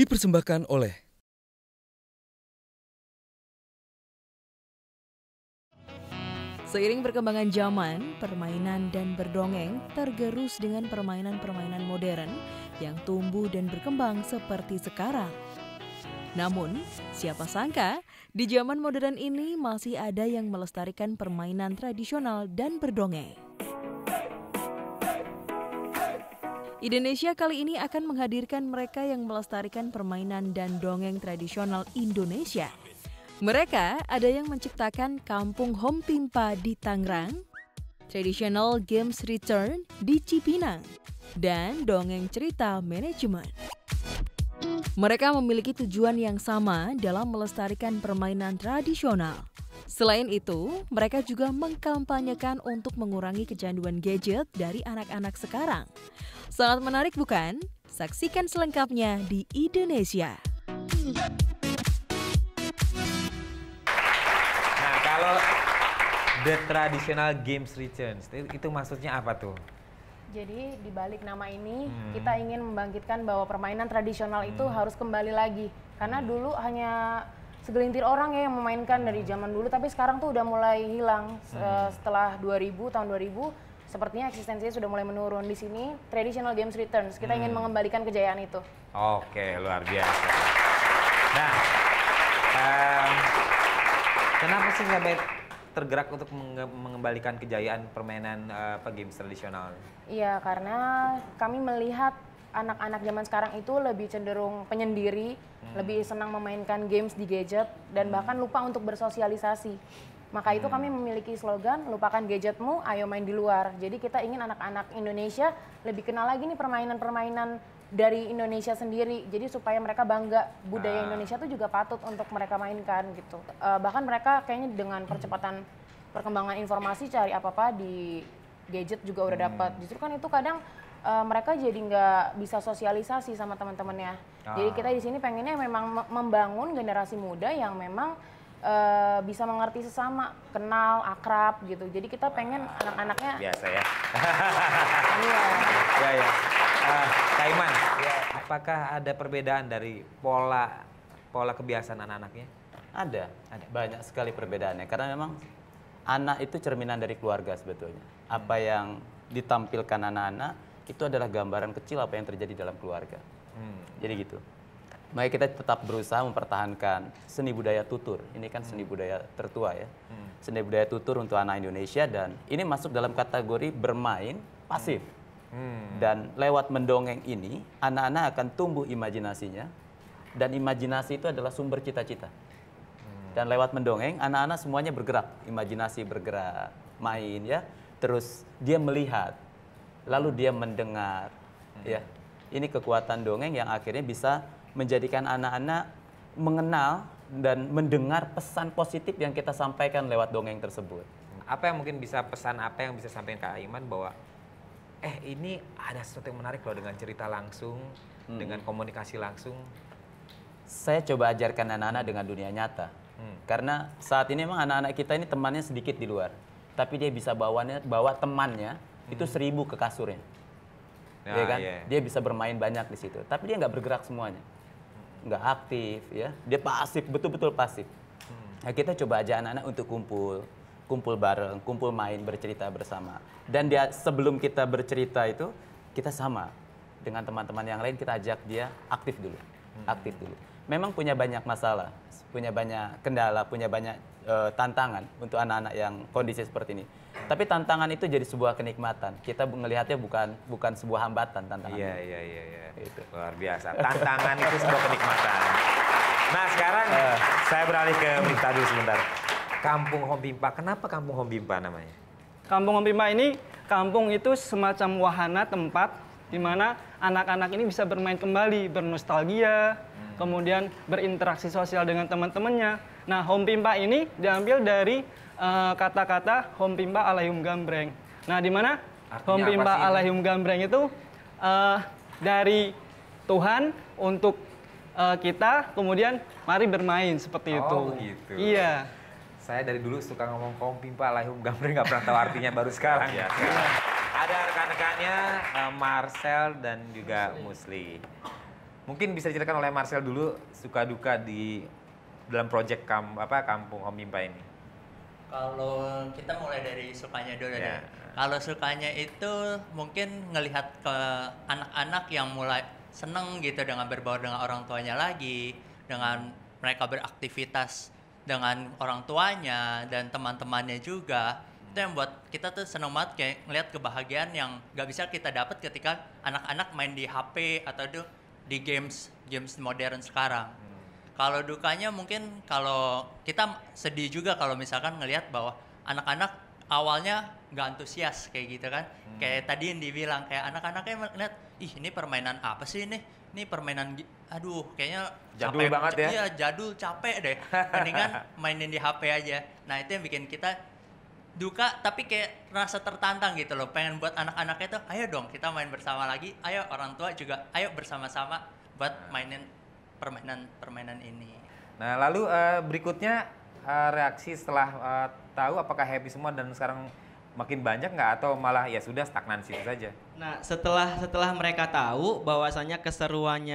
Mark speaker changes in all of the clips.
Speaker 1: dipersembahkan oleh
Speaker 2: Seiring perkembangan zaman, permainan dan berdongeng tergerus dengan permainan-permainan modern yang tumbuh dan berkembang seperti sekarang. Namun, siapa sangka di zaman modern ini masih ada yang melestarikan permainan tradisional dan berdongeng. Indonesia kali ini akan menghadirkan mereka yang melestarikan permainan dan dongeng tradisional Indonesia. Mereka ada yang menciptakan Kampung Hompimpa di Tangerang, Traditional Games Return di Cipinang, dan Dongeng Cerita Manajemen. Mereka memiliki tujuan yang sama dalam melestarikan permainan tradisional. Selain itu, mereka juga mengkampanyekan untuk mengurangi kecanduan gadget dari anak-anak sekarang. Sangat menarik bukan? Saksikan selengkapnya di Indonesia.
Speaker 3: Nah, kalau The Traditional Games Returns, itu maksudnya apa tuh?
Speaker 4: Jadi di balik nama ini kita ingin membangkitkan bahwa permainan tradisional itu harus kembali lagi. Karena dulu hanya segelintir orang ya yang memainkan dari zaman dulu, tapi sekarang tuh udah mulai hilang. Setelah tahun 2000, sepertinya eksistensinya sudah mulai menurun. Di sini Traditional Games Returns, kita ingin mengembalikan kejayaan itu.
Speaker 3: Oke, luar biasa. Nah, kenapa sih sampai tergerak untuk mengembalikan kejayaan permainan games tradisional?
Speaker 4: Iya, karena kami melihat anak-anak zaman sekarang itu lebih cenderung penyendiri, lebih senang memainkan games di gadget, dan bahkan lupa untuk bersosialisasi. Maka itu kami memiliki slogan, lupakan gadgetmu, ayo main di luar. Jadi kita ingin anak-anak Indonesia lebih kenal lagi nih permainan-permainan dari Indonesia sendiri. Jadi supaya mereka bangga, budaya Indonesia itu juga patut untuk mereka mainkan gitu. Bahkan mereka kayaknya dengan percepatan perkembangan informasi, cari apa-apa di gadget juga udah dapat. Justru kan itu kadang mereka jadi nggak bisa sosialisasi sama teman-temannya. Jadi kita di sini pengennya memang membangun generasi muda yang memang bisa mengerti sesama, kenal, akrab gitu. Jadi kita pengen anak-anaknya
Speaker 3: biasa ya.
Speaker 4: Iya.
Speaker 3: Ya. Kak Iman, apakah ada perbedaan dari pola kebiasaan anak-anaknya?
Speaker 5: Ada. Banyak sekali perbedaannya. Karena memang anak itu cerminan dari keluarga sebetulnya. Apa yang ditampilkan anak-anak itu adalah gambaran kecil apa yang terjadi dalam keluarga. Jadi gitu. Makanya kita tetap berusaha mempertahankan seni budaya tutur. Ini kan seni budaya tertua ya. Seni budaya tutur untuk anak Indonesia, dan ini masuk dalam kategori bermain pasif. Dan lewat mendongeng ini, anak-anak akan tumbuh imajinasinya. Dan imajinasi itu adalah sumber cita-cita. Dan lewat mendongeng, anak-anak semuanya bergerak. Imajinasi bergerak, main ya. Terus dia melihat, lalu dia mendengar. Ya. Ini kekuatan dongeng yang akhirnya bisa menjadikan anak-anak mengenal dan mendengar pesan positif yang kita sampaikan lewat dongeng tersebut.
Speaker 3: Apa yang mungkin bisa sampaikan Kak Iman bahwa ini ada sesuatu yang menarik loh dengan cerita langsung, dengan komunikasi langsung.
Speaker 5: Saya coba ajarkan anak-anak dengan dunia nyata. Karena saat ini memang anak-anak kita ini temannya sedikit di luar. Tapi dia bisa bawa temannya itu 1000 ke kasurnya. Ya kan? Dia bisa bermain banyak di situ. Tapi dia nggak bergerak semuanya. Nggak aktif ya. Dia pasif, betul-betul pasif. Nah, kita coba ajak anak-anak untuk kumpul bareng, kumpul main, bercerita bersama. Dan dia sebelum kita bercerita itu, kita sama dengan teman-teman yang lain, kita ajak dia aktif dulu. Aktif dulu. Memang punya banyak masalah, punya banyak kendala, punya banyak tantangan untuk anak-anak yang kondisi seperti ini. Tapi tantangan itu jadi sebuah kenikmatan. Kita melihatnya bukan sebuah hambatan tantangan.
Speaker 3: Iya. Itu luar biasa. Tantangan itu sebuah kenikmatan. Nah, sekarang saya beralih ke Miftah dulu sebentar. Kampung Hompimpa. Kenapa Kampung Hompimpa namanya?
Speaker 6: Kampung Hompimpa ini, kampung itu semacam wahana tempat di mana anak-anak ini bisa bermain kembali, bernostalgia, kemudian berinteraksi sosial dengan teman-temannya. Nah, Hompimpa ini diambil dari kata-kata Hompimpa Alaihum Gambreng. Nah, di mana Hompimpa Alaihum Gambreng itu dari Tuhan untuk kita, kemudian mari bermain seperti itu.
Speaker 3: Oh, gitu.
Speaker 6: Iya.
Speaker 3: Saya dari dulu suka ngomong Hompimpa Alaihum Gambreng, nggak pernah tahu artinya, baru sekarang ya. Ada rekan-rekannya Marcel dan juga Musli. Mungkin bisa diceritakan oleh Marcel dulu suka duka di dalam proyek Kampung Hompimpa ini.
Speaker 1: Kalau kita mulai dari sukanya dulu
Speaker 3: Ya.
Speaker 1: deh. Kalau sukanya itu mungkin ngelihat ke anak-anak yang mulai seneng gitu dengan berbaur dengan orang tuanya lagi, dengan mereka beraktivitas dengan orang tuanya dan teman-temannya juga. Itu yang buat kita tuh seneng banget kayak ngelihat kebahagiaan yang gak bisa kita dapat ketika anak-anak main di HP atau di games modern sekarang. Kalau dukanya mungkin kalau kita sedih juga kalau misalkan ngelihat bahwa anak-anak awalnya nggak antusias kayak gitu kan. Kayak tadi yang dibilang kayak anak-anaknya ngeliat, ih ini permainan apa sih ini? Ini permainan, aduh kayaknya
Speaker 3: Jadul banget ya?
Speaker 1: Iya jadul, capek deh. Mendingan mainin di HP aja. Nah itu yang bikin kita duka tapi kayak rasa tertantang gitu loh. Pengen buat anak-anaknya tuh, ayo dong kita main bersama lagi. Ayo orang tua juga, ayo bersama-sama buat mainin permainan ini.
Speaker 3: Nah, lalu berikutnya reaksi setelah tahu apakah happy semua dan sekarang makin banyak nggak atau malah ya sudah stagnan situ saja?
Speaker 7: Nah, setelah mereka tahu bahwasanya keseruan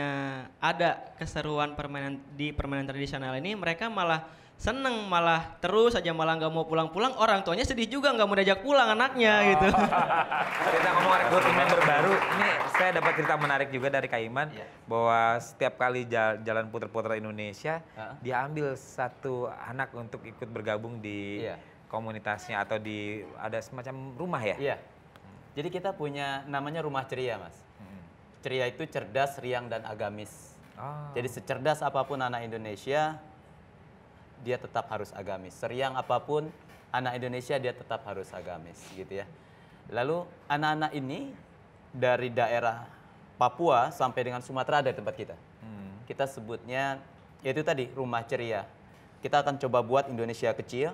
Speaker 7: permainan tradisional ini, mereka malah seneng, malah terus aja, malah nggak mau pulang-pulang. Orang tuanya sedih juga, nggak mau diajak pulang anaknya gitu.
Speaker 3: Kita ngomong rekrutmen member baru, ini saya dapat cerita menarik juga dari Kak Iman bahwa setiap kali jalan putar-putar Indonesia, dia ambil satu anak untuk ikut bergabung di komunitasnya atau ada semacam rumah ya?
Speaker 5: Iya. Jadi kita punya namanya Rumah Ceria, Mas. Ceria itu cerdas, riang, dan agamis. Jadi secerdas apapun anak Indonesia, dia tetap harus agamis. Seriang apapun anak Indonesia, dia tetap harus agamis, gitu ya. Lalu anak-anak ini dari daerah Papua sampai dengan Sumatera ada di tempat kita. Kita sebutnya, yaitu tadi Rumah Ceria. Kita akan coba buat Indonesia kecil.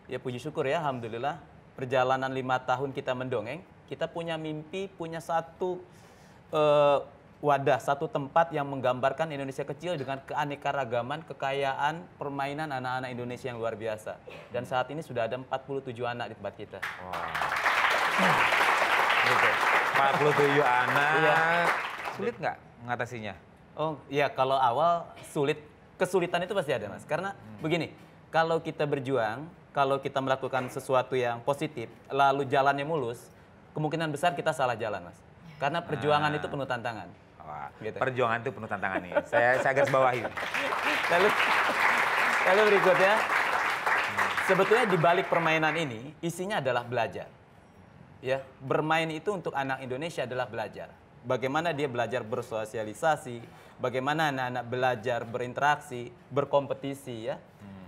Speaker 5: Ya puji syukur ya, alhamdulillah. Perjalanan 5 tahun kita mendongeng, kita punya mimpi, punya satu wadah, satu tempat yang menggambarkan Indonesia kecil dengan keanekaragaman, kekayaan, permainan anak-anak Indonesia yang luar biasa. Dan saat ini sudah ada 47 anak di tempat kita.
Speaker 3: Gitu. 47 anak. Iya. Sulit nggak mengatasinya?
Speaker 5: Oh iya, kalau awal sulit, kesulitan itu pasti ada, Mas. Karena begini, kalau kita berjuang, kalau kita melakukan sesuatu yang positif, lalu jalannya mulus, kemungkinan besar kita salah jalan, Mas. Karena perjuangan itu penuh tantangan.
Speaker 3: Wah,
Speaker 5: gitu.
Speaker 3: Perjuangan itu penuh tantangan nih. Saya garis bawahi.
Speaker 5: Lalu berikutnya, sebetulnya di balik permainan ini isinya adalah belajar. Ya, bermain itu untuk anak Indonesia adalah belajar. Bagaimana dia belajar bersosialisasi, bagaimana anak-anak belajar berinteraksi, berkompetisi ya.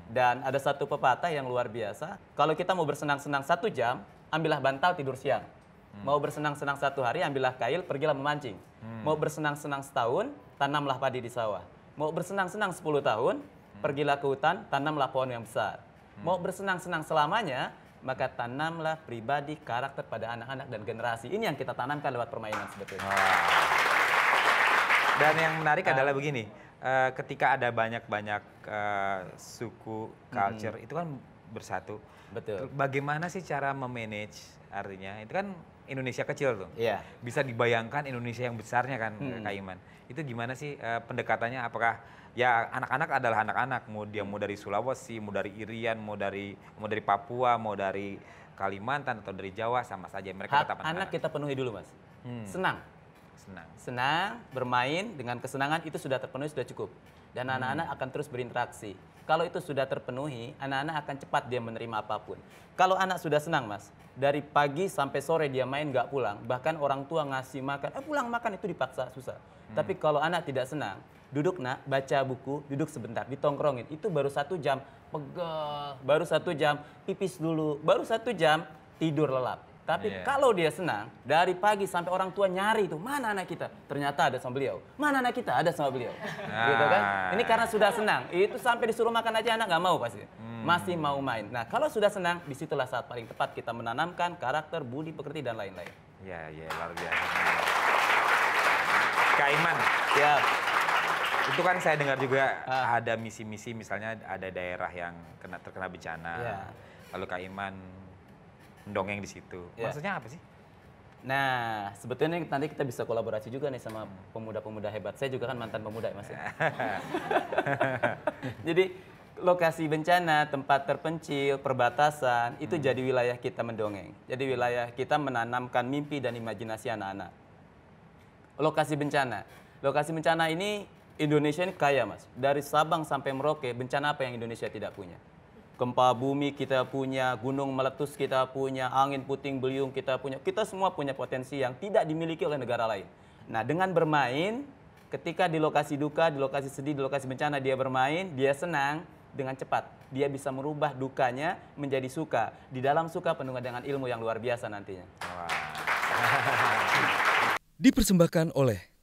Speaker 5: Dan ada satu pepatah yang luar biasa. Kalau kita mau bersenang-senang 1 jam, ambillah bantal tidur siang. Mau bersenang-senang 1 hari, ambillah kail, pergilah memancing. Mau bersenang-senang setahun, tanamlah padi di sawah. Mau bersenang-senang 10 tahun, pergilah ke hutan, tanamlah pohon yang besar. Mau bersenang-senang selamanya, maka tanamlah pribadi, karakter pada anak-anak dan generasi. Ini yang kita tanamkan lewat permainan sebetulnya.
Speaker 3: Dan yang menarik adalah begini, ketika ada banyak-banyak suku, culture, itu kan bersatu.
Speaker 5: Betul.
Speaker 3: Bagaimana sih cara memanage artinya? Itu kan Indonesia kecil tuh.
Speaker 5: Iya.
Speaker 3: Bisa dibayangkan Indonesia yang besarnya kan, Kak Iman. Itu gimana sih pendekatannya? Apakah ya anak-anak adalah anak-anak, mau dari Sulawesi, mau dari Irian, mau dari Papua, mau dari Kalimantan atau dari Jawa, sama saja mereka tetap
Speaker 5: Anak kita penuhi dulu, Mas. Senang.
Speaker 3: Senang.
Speaker 5: Bermain dengan kesenangan itu sudah terpenuhi, sudah cukup. Dan anak-anak akan terus berinteraksi. Kalau itu sudah terpenuhi, anak-anak akan cepat dia menerima apapun. Kalau anak sudah senang, Mas, dari pagi sampai sore dia main nggak pulang, bahkan orang tua ngasih makan, pulang makan itu dipaksa, susah. Tapi kalau anak tidak senang, duduk nak, baca buku, duduk sebentar, ditongkrongin, itu baru 1 jam, pegel, baru 1 jam, pipis dulu, baru 1 jam, tidur lelap. Tapi kalau dia senang, dari pagi sampai orang tua nyari itu, mana anak kita? Ternyata ada sama beliau. Mana anak kita? Ada sama beliau. Gitu kan? Ini karena sudah senang. Itu sampai disuruh makan aja anak nggak mau pasti. Masih mau main. Nah kalau sudah senang, disitulah saat paling tepat kita menanamkan karakter, budi pekerti, dan lain-lain.
Speaker 3: Ya, luar biasa. Kak Iman.
Speaker 5: Ya.
Speaker 3: Itu kan saya dengar juga ada misi-misi, misalnya ada daerah yang terkena bencana. Lalu Kak Iman mendongeng di situ. Maksudnya apa sih?
Speaker 5: Nah, sebetulnya nanti kita bisa kolaborasi juga nih sama pemuda-pemuda hebat. Saya juga kan mantan pemuda ya Mas. Jadi lokasi bencana, tempat terpencil, perbatasan, itu jadi wilayah kita mendongeng. Jadi wilayah kita menanamkan mimpi dan imajinasi anak-anak. Lokasi bencana ini Indonesia ini kaya Mas. Dari Sabang sampai Merauke, bencana apa yang Indonesia tidak punya? Gempa bumi kita punya, gunung meletus kita punya, angin puting beliung kita punya. Kita semua punya potensi yang tidak dimiliki oleh negara lain. Nah, dengan bermain, ketika di lokasi duka, di lokasi sedih, di lokasi bencana dia bermain, dia senang dengan cepat. Dia bisa merubah dukanya menjadi suka. Di dalam suka penuh dengan ilmu yang luar biasa nantinya.
Speaker 8: Dipersembahkan oleh